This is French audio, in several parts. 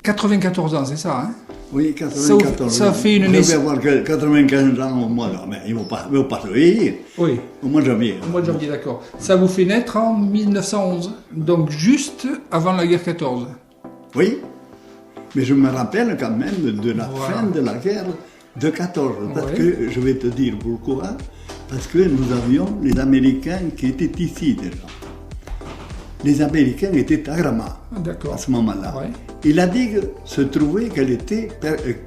94 ans, c'est ça, hein? Oui, 94 ça ans. fait une Je vais avoir 95 ans au mois de... Mais ils ne vont pas se vieillir. Oui. Au mois de janvier. Au mois de janvier, d'accord. Ça vous fait naître en 1911, donc juste avant la guerre 14. Oui, mais je me rappelle quand même de la Voilà. fin de la guerre de 14, parce Ouais. que, je vais te dire pourquoi, parce que nous avions les Américains qui étaient ici déjà. Les Américains étaient à Gramma D'accord. à ce moment-là. Ouais. Et la digue se trouvait qu'elle était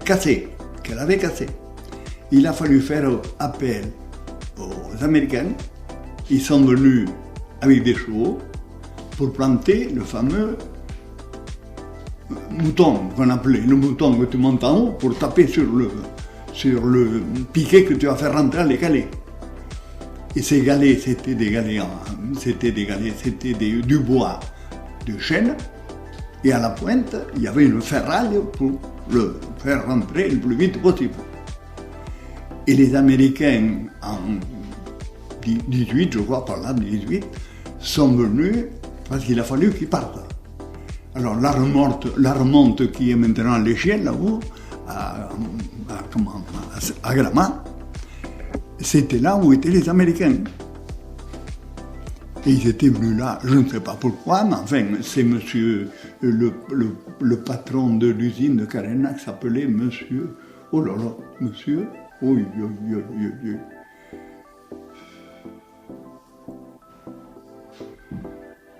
cassée, qu'elle avait cassé. Il a fallu faire appel aux Américains. Ils sont venus avec des chevaux pour planter le fameux mouton qu'on appelait, le mouton que tu montes en haut pour taper sur le piquet que tu vas faire rentrer les galets. Et ces galets, c'était du bois de chêne, et à la pointe, il y avait une ferraille pour le faire rentrer le plus vite possible. Et les Américains, en 18, je crois, par là, 18, sont venus parce qu'il a fallu qu'ils partent. Alors la remonte qui est maintenant à l'échelle, là-haut, à Gramma, c'était là où étaient les Américains. Et ils étaient venus là, je ne sais pas pourquoi, mais enfin, c'est monsieur, le patron de l'usine de Carena qui s'appelait monsieur, oh là là, monsieur, oui.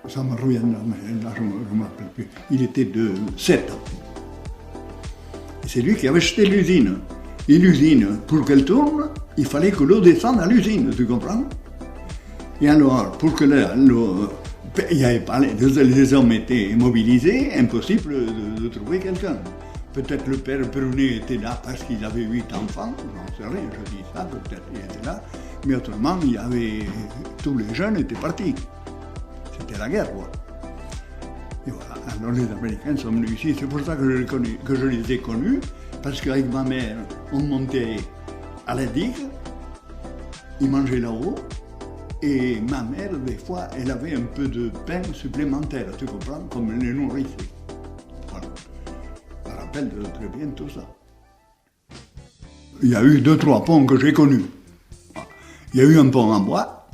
Ça me reviendra, mais là je ne me rappelle plus. Il était de 7 ans. Et c'est lui qui avait acheté l'usine. Et l'usine, pour qu'elle tourne, il fallait que l'eau descende à l'usine, tu comprends? Et alors, pour que il n'y avait pas, les hommes étaient mobilisés, impossible de trouver quelqu'un. Peut-être le père Brunet était là parce qu'il avait 8 enfants, j'en sais rien, je dis ça, peut-être il était là. Mais autrement, tous les jeunes étaient partis. C'était la guerre, quoi. Et voilà, alors les Américains sont venus ici, c'est pour ça que je les ai connus, parce qu'avec ma mère, on montait à la digue, ils mangeaient là-haut, et ma mère, des fois, elle avait un peu de pain supplémentaire, tu comprends, comme elle les nourrissait. Voilà. Je me rappelle très bien tout ça. Il y a eu 2-3 ponts que j'ai connus. Il y a eu un pont en bois.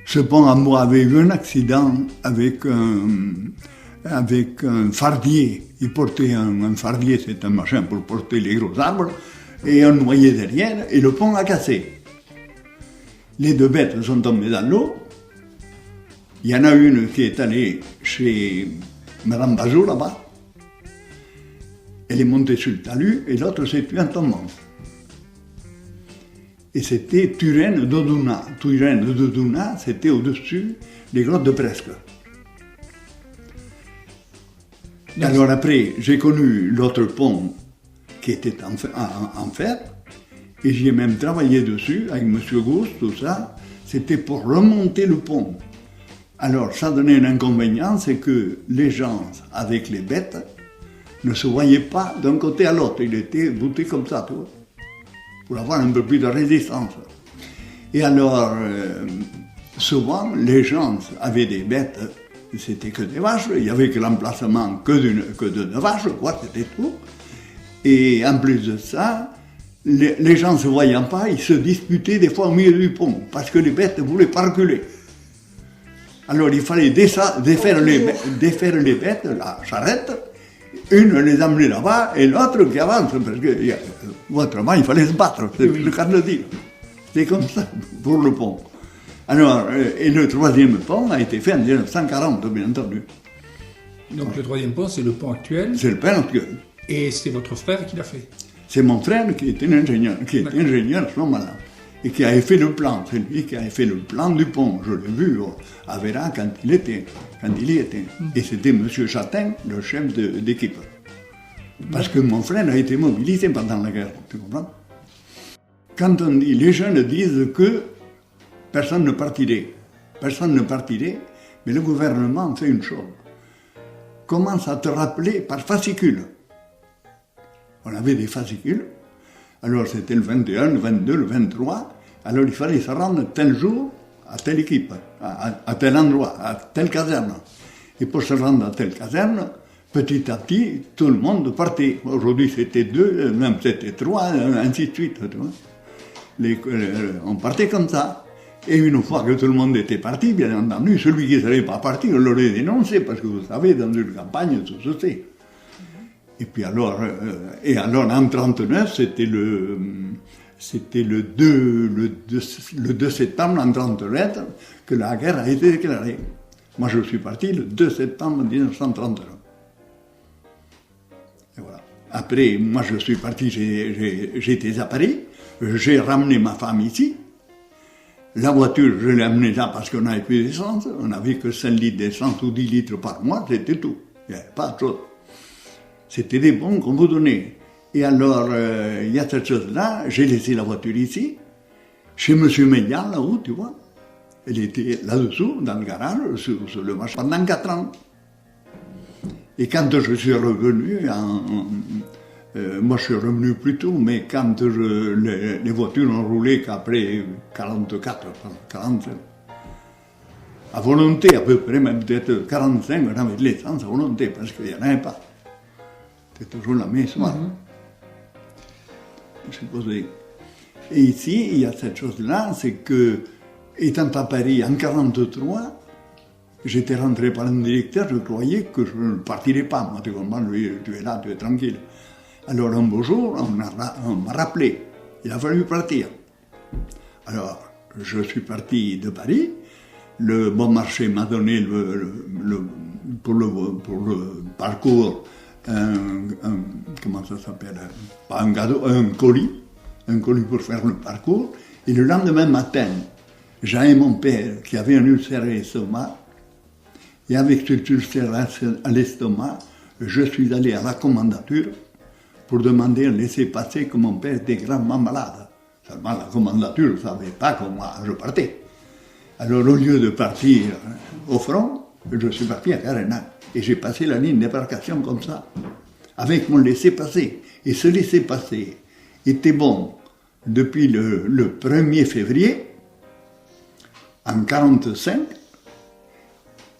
Ce pont en bois avait eu un accident avec un fardier. Il portait un fardier, c'est un machin pour porter les gros arbres, et un noyer derrière, et le pont a cassé. Les 2 bêtes sont tombées dans l'eau. Il y en a une qui est allée chez Madame Bazou, là-bas. Elle est montée sur le talus, et l'autre s'est tuée en tombant. Et c'était Turenne d'Oduna. Turenne d'Oduna, c'était au-dessus des grottes de Presque. Alors après, j'ai connu l'autre pont qui était en fer, et j'y ai même travaillé dessus avec M. Gauss, tout ça. C'était pour remonter le pont. Alors ça donnait un inconvénient, c'est que les gens avec les bêtes ne se voyaient pas d'un côté à l'autre. Ils étaient boutés comme ça, tu vois, pour avoir un peu plus de résistance. Et alors, souvent, les gens avaient des bêtes, c'était que des vaches, il n'y avait que l'emplacement que de vaches, quoi, c'était tout. Et en plus de ça, les gens ne se voyant pas, ils se disputaient des fois au milieu du pont, parce que les bêtes ne voulaient pas reculer. Alors il fallait défaire les bêtes, la charrette, une les amener là-bas et l'autre qui avance, parce que autrement il fallait se battre, c'est le cas de le dire. C'est comme ça pour le pont. Alors, et le 3e pont a été fait en 1940, bien entendu. Donc le 3e pont, c'est le pont actuel. C'est le pont actuel. Et c'est votre frère qui l'a fait. C'est mon frère qui était ingénieur, à ce moment-là, et qui avait fait le plan. C'est lui qui avait fait le plan du pont. Je l'ai vu à Vera quand il y était. Et c'était M. Chatin, le chef d'équipe. Parce que mon frère a été mobilisé pendant la guerre, tu comprends? Quand on dit, les jeunes disent que personne ne partirait, mais le gouvernement fait une chose. Commence à te rappeler par fascicule. On avait des fascicules, alors c'était le 21, le 22, le 23, alors il fallait se rendre tel jour à telle équipe, à tel endroit, à telle caserne. Et pour se rendre à telle caserne, petit à petit, tout le monde partait. Aujourd'hui, c'était 2, même c'était 3, ainsi de suite. Tu vois. On partait comme ça. Et une fois que tout le monde était parti, bien entendu, celui qui ne serait pas parti, on l'aurait dénoncé, parce que vous savez, dans une campagne, tout se sait. Et puis alors, en 1939, c'était le 2 septembre en 1939 que la guerre a été déclarée. Moi, je suis parti le 2 septembre 1939. Et voilà. Après, moi, je suis parti, j'étais à Paris, j'ai ramené ma femme ici. La voiture, je l'ai amenée là parce qu'on n'avait plus d'essence. On n'avait que 5 litres d'essence ou 10 litres par mois, c'était tout. Il n'y avait pas de chose. C'était des bons qu'on vous donnait. Et alors, il y a cette chose-là, j'ai laissé la voiture ici, chez M. Mélian, là-haut, tu vois. Elle était là-dessous, dans le garage, sur le marché, pendant 4 ans. Et quand je suis revenu, moi je suis revenu plus tôt, mais quand les voitures n'ont roulé qu'après 44, 45, à volonté à peu près, même peut-être 45, on avait de l'essence à volonté, parce qu'il n'y en avait pas. C'était toujours la même soir. Je suis posé. Et ici, il y a cette chose-là, c'est que, étant à Paris en 1943, j'étais rentré par un directeur, je croyais que je ne partirais pas. Moi, tu comprends, lui, tu es là, tu es tranquille. Alors, un beau jour, on m'a rappelé. Il a fallu partir. Alors, je suis parti de Paris. Le Bon Marché m'a donné pour le parcours comment ça s'appelle, pas un cadeau, un colis pour faire le parcours. Et le lendemain matin, j'avais mon père qui avait un ulcère à l'estomac. Et avec cet ulcère à l'estomac, je suis allé à la commandature pour demander un laissez-passer que mon père était gravement malade. Seulement la commandature ne savait pas comment je partais. Alors au lieu de partir au front, je suis parti à Carénac. Et j'ai passé la ligne débarcation comme ça, avec mon laissez-passer. Et ce laissez-passer était bon depuis le 1er février, en 1945,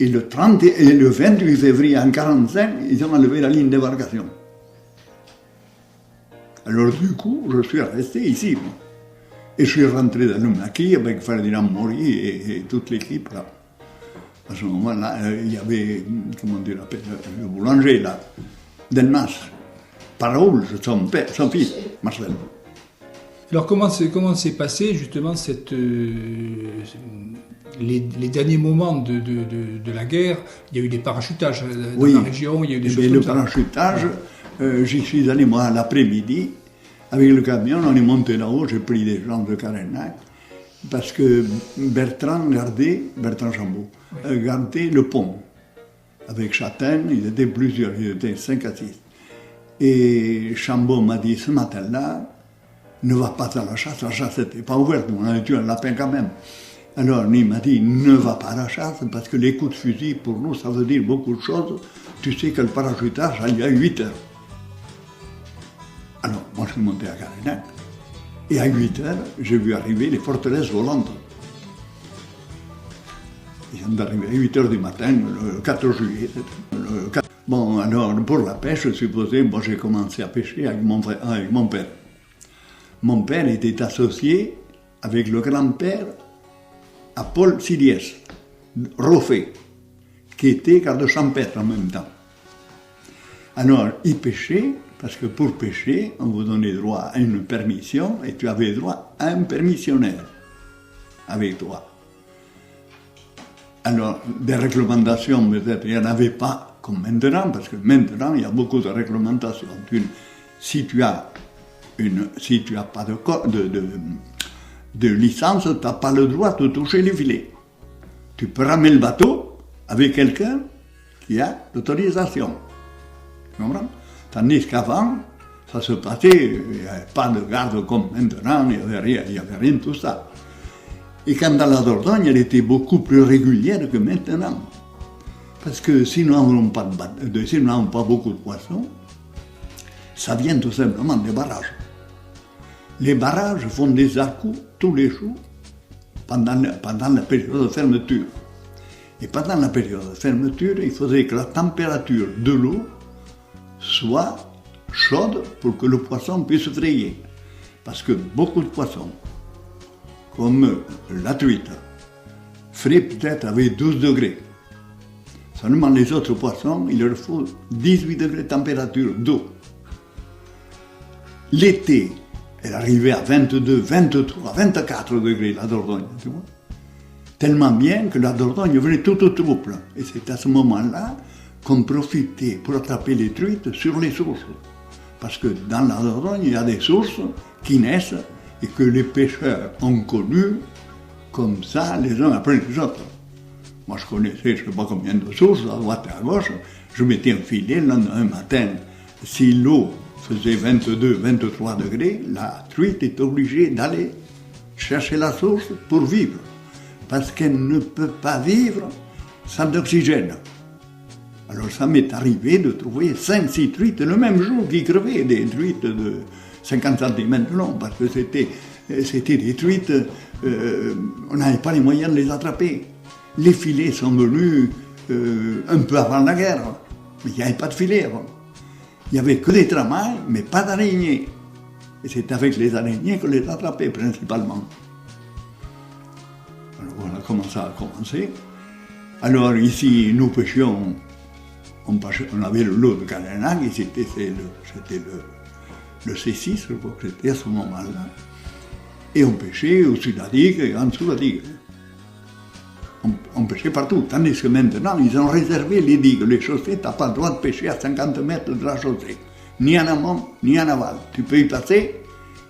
et le 28 février en 1945, ils ont enlevé la ligne débarcation. Alors du coup, je suis resté ici. Et je suis rentré dans le maquis avec Ferdinand Maury et toute l'équipe là. À ce moment-là, il y avait, comment dire, le boulanger là, Delmas, Raoul, son fils, Marcel. Alors comment s'est passé justement les derniers moments de la guerre? Il y a eu des parachutages dans la région, il y a eu des choses comme ça. Le parachutage, j'y suis allé moi l'après-midi, avec le camion, on est monté là-haut, j'ai pris des gens de Carénac, parce que Bertrand Chambaud, gardait le pont. Avec Châtaigne, ils étaient plusieurs, ils étaient 5 à 6. Et Chambaud m'a dit, ce matin-là, ne va pas à la chasse n'était pas ouverte, on avait tué un lapin quand même. Alors il m'a dit, ne va pas à la chasse, parce que les coups de fusil, pour nous, ça veut dire beaucoup de choses. Tu sais que le parachutage, il y a 8 heures. Alors, moi, je suis monté à Carénac. Et à 8 heures, j'ai vu arriver les forteresses volantes. Ils sont arrivés à 8 heures du matin, le 4 juillet. Bon, alors, pour la pêche, je supposais, moi, j'ai commencé à pêcher avec mon père. Mon père était associé avec le grand-père à Paul Siliès, Roffet, qui était garde champêtre en même temps. Alors, il pêchait, parce que pour pêcher, on vous donnait droit à une permission, et tu avais droit à un permissionnaire avec toi. Alors, des réglementations, peut-être, il n'y en avait pas comme maintenant, parce que maintenant, il y a beaucoup de réglementations. Si tu as pas de licence, tu n'as pas le droit de toucher les filets. Tu peux ramener le bateau avec quelqu'un qui a l'autorisation. Tu comprends? Tandis qu'avant, ça se passait, il n'y avait pas de garde comme maintenant, il n'y avait rien de tout ça. Et quand dans la Dordogne, elle était beaucoup plus régulière que maintenant. Parce que si nous n'avons pas beaucoup de poissons, ça vient tout simplement des barrages. Les barrages font des à-coups tous les jours pendant la période de fermeture. Et pendant la période de fermeture, il faudrait que la température de l'eau soit chaude pour que le poisson puisse frayer. Parce que beaucoup de poissons, comme la truite, fraient peut-être avec 12 degrés. Seulement les autres poissons, il leur faut 18 degrés de température d'eau. L'été, elle arrivait à 22, 23, 24 degrés, la Dordogne, tu vois. Tellement bien que la Dordogne venait tout au trouble. Et c'est à ce moment-là qu'on profitait pour attraper les truites sur les sources. Parce que dans la Dordogne, il y a des sources qui naissent et que les pêcheurs ont connues comme ça, les uns après les autres. Moi, je connaissais, je ne sais pas combien de sources, à droite et à gauche. Je mettais un filet, un matin, si l'eau faisait 22, 23 degrés, la truite est obligée d'aller chercher la source pour vivre. Parce qu'elle ne peut pas vivre sans oxygène. Alors ça m'est arrivé de trouver 5-6 truites le même jour qui crevaient, des truites de 50 cm de long, parce que c'était des truites, on n'avait pas les moyens de les attraper. Les filets sont venus un peu avant la guerre, mais il n'y avait pas de filets avant. Il n'y avait que des tramailles, mais pas d'araignées. Et c'est avec les araignées qu'on les attrapait principalement. Alors voilà comment ça a commencé. Alors ici, nous pêchions, on avait le lot de Carénac, et c'était le C6, je crois que c'était à ce moment-là. Et on pêchait au-dessus de la digue et en dessous de la digue. On pêchait partout, tandis que maintenant, ils ont réservé les digues, les chaussées, tu n'as pas le droit de pêcher à 50 mètres de la chaussée. Ni en amont, ni en aval. Tu peux y passer,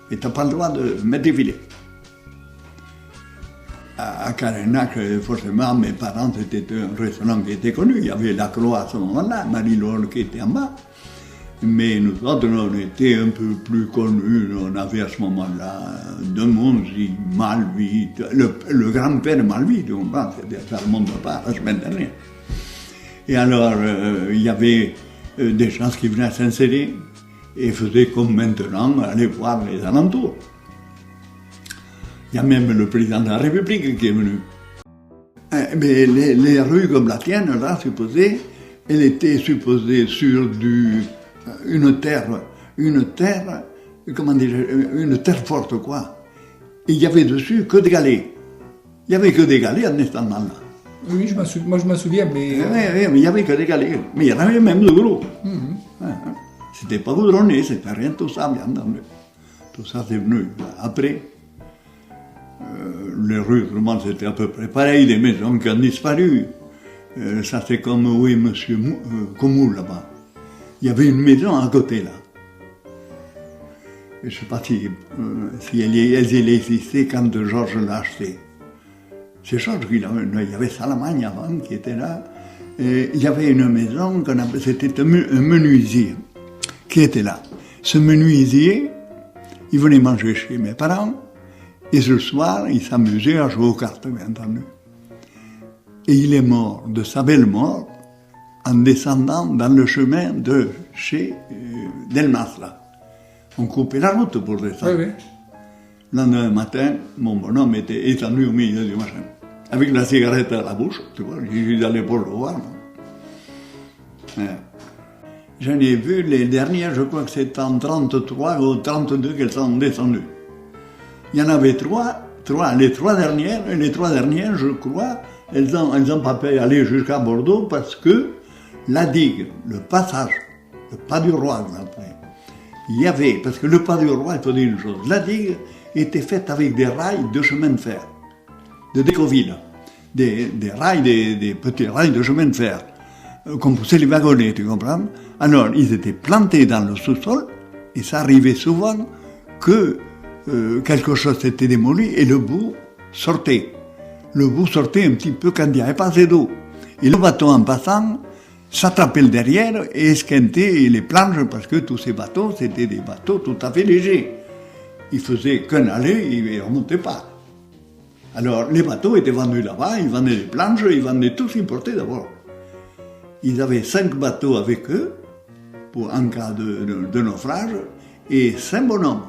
mais tu n'as pas le droit de mettre des filets. À Carénac, forcément, mes parents, c'était un restaurant qui était connu. Il y avait la Croix à ce moment-là, Marie-Laure qui était en bas. Mais nous autres, on était un peu plus connus. On avait à ce moment-là de Monzy, Malvy, le grand-père de Malvy, ça remonte pas la semaine dernière. Et alors, il y avait des gens qui venaient à s'insérer et faisaient comme maintenant, aller voir les alentours. Il y a même le président de la République qui est venu. Mais les rues comme la tienne, là, elle était supposée sur une terre, comment dire, une terre forte, quoi. Et il y avait dessus que des galets. Il n'y avait que des galets en étant là. Oui, moi je m'en souviens, mais... Oui, mais il n'y avait que des galets. Mais il y en avait même de gros. C'était pas goudronné, c'était rien de tout ça, bien entendu. Tout ça, c'est venu après. Les rues, vraiment, c'était à peu près pareil, des maisons qui ont disparu. Ça, c'est comme, oui, M. Comou, là-bas. Il y avait une maison à côté, là. Je ne sais pas si elle existait quand Georges l'a acheté. C'est Georges qui l'a... Il y avait Salamagne avant qui était là. Et il y avait une maison qu'on appelait... C'était un menuisier qui était là. Ce menuisier, il venait manger chez mes parents. Et ce soir, il s'amusait à jouer aux cartes, bien entendu. Et il est mort de sa belle mort en descendant dans le chemin de chez Delmas, là. On coupait la route pour descendre. Oui, oui. Le lendemain matin, mon bonhomme était étendu au milieu du machin, avec la cigarette à la bouche, tu vois, j'ai allé pour le voir. J'en ai vu les dernières, je crois que c'était en 33 ou 32 qu'elles sont descendues. Il y en avait les trois dernières, je crois, elles ont pas pu aller jusqu'à Bordeaux parce que la digue, le passage, le pas du roi, après, il y avait, parce que le pas du roi, il faut dire une chose, la digue était faite avec des rails de chemin de fer, de Décoville, des rails, des petits rails de chemin de fer, qu'on poussait les wagonnets, tu comprends? Alors, ils étaient plantés dans le sous-sol, et ça arrivait souvent que quelque chose s'était démoli et le bout sortait. Le bout sortait un petit peu quand il n'y avait pas assez d'eau. Et le bateau, en passant, s'attrapait le derrière et esquintait les planches parce que tous ces bateaux, c'était des bateaux tout à fait légers. Ils faisaient qu'un aller, ils ne remontaient pas. Alors, les bateaux étaient vendus là-bas, ils vendaient des planches, ils vendaient tout ce qu'ils portaient d'abord. Ils avaient 5 bateaux avec eux, en cas de naufrage, et 5 bonhommes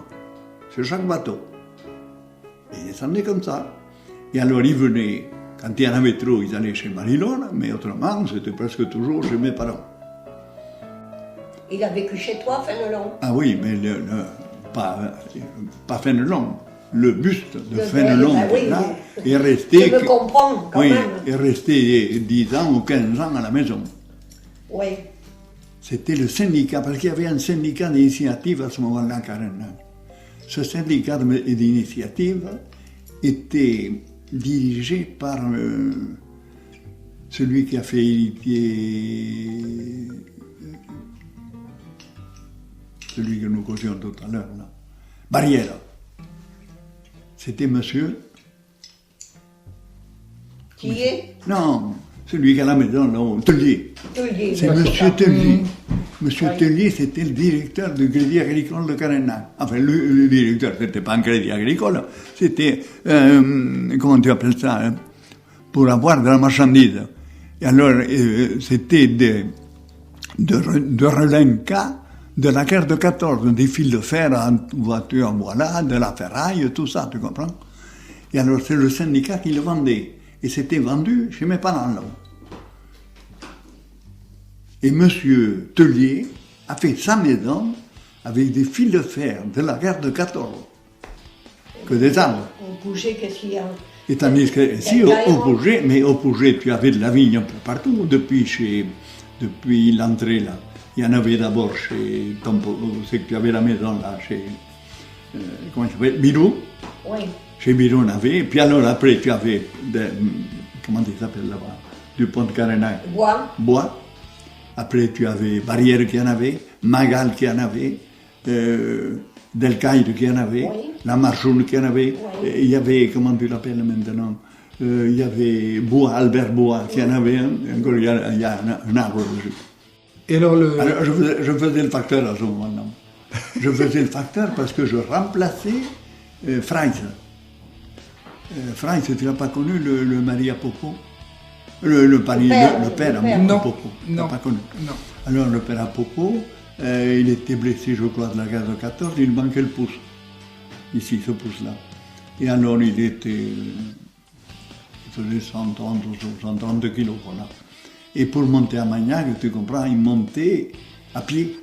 sur chaque bateau. Et ils descendaient comme ça. Et alors ils venaient, quand il y en avait trop, ils allaient chez Marie-Laure, mais autrement, c'était presque toujours chez mes parents. Il a vécu chez toi, Fénelon? Ah oui, mais pas Fénelon. Le buste de Fénelon, oui, là, est resté... Je me comprends, quand même. est resté 10 ans ou 15 ans à la maison. Oui. C'était le syndicat, parce qu'il y avait un syndicat d'initiative à ce moment-là, Carennac. Ce syndicat d'initiative était dirigé par celui qui a fait celui que nous causions tout à l'heure, là. Barrière. C'était monsieur... Qui est? Non, celui qui a la maison, là, Tellier. C'est monsieur Tellier. Monsieur Tellier, c'était le directeur du crédit agricole de Carennac. Enfin, le directeur, c'était pas un crédit agricole, c'était, comment tu appelles ça, hein, pour avoir de la marchandise. Et alors, c'était de relinquat de la guerre de 14, des fils de fer en voiture, voilà, de la ferraille, tout ça, tu comprends? Et alors, c'est le syndicat qui le vendait. Et c'était vendu chez mes parents, là. Et M. Tellier a fait sa maison avec des fils de fer de la guerre de 14, que des arbres. Au Pouget, qu'est-ce qu'il y a? Et tandis que, si, au Pouget, mais au Pouget, tu avais de la vigne un peu partout, depuis l'entrée, là. Il y en avait d'abord chez c'est que tu avais la maison, là, chez, comment ça s'appelle, Birou. Oui. Chez Birou, on avait, et puis alors après, tu avais, comment ça s'appelle là-bas, du pont de Carennac. Bois. Après, tu avais Barrière qui en avait, Magal qui en avait, Delcaire qui en avait, oui. La Marchoune qui en avait, oui. Il y avait, comment tu l'appelles maintenant, il y avait Albert Bois qui en avait un, encore il y a un arbre dessus. Et alors, je faisais le facteur à ce moment-là. Je faisais le facteur parce que je remplaçais Freitz. Freitz, tu n'as pas connu le mari à Popo? Le père à Popo. Non, pas connu. Non. Alors le père à Popo, il était blessé, je crois, de la guerre de 14, il manquait le pouce. Ici, ce pouce-là. Et alors il faisait 130 ou 130 kilos, voilà. Et pour monter à Magnac, tu comprends, il montait à pied.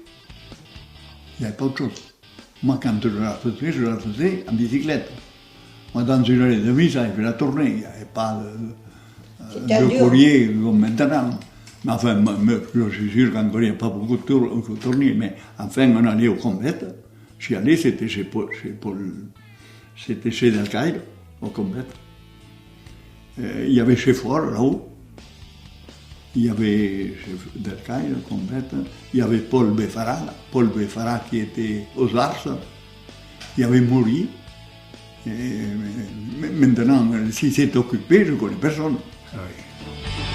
Il n'y avait pas autre chose. Moi, quand je la faisais en bicyclette. Moi, dans une heure et demie, j'avais fait la tournée. Il n'y avait pas de courrier comme maintenant. Mais enfin, je suis sûr qu'encore il n'y a pas beaucoup de tournées. Mais enfin, on allait au Combet. J'y allais, c'était chez Delcaire, au Combet. Il y avait chez Fort, là-haut. Il y avait Delcaire, au Combet. Il y avait Paul Beffara qui était aux Ars. Il y avait Maury. Maintenant, s'il s'est occupé, je ne connais personne. Ah oui.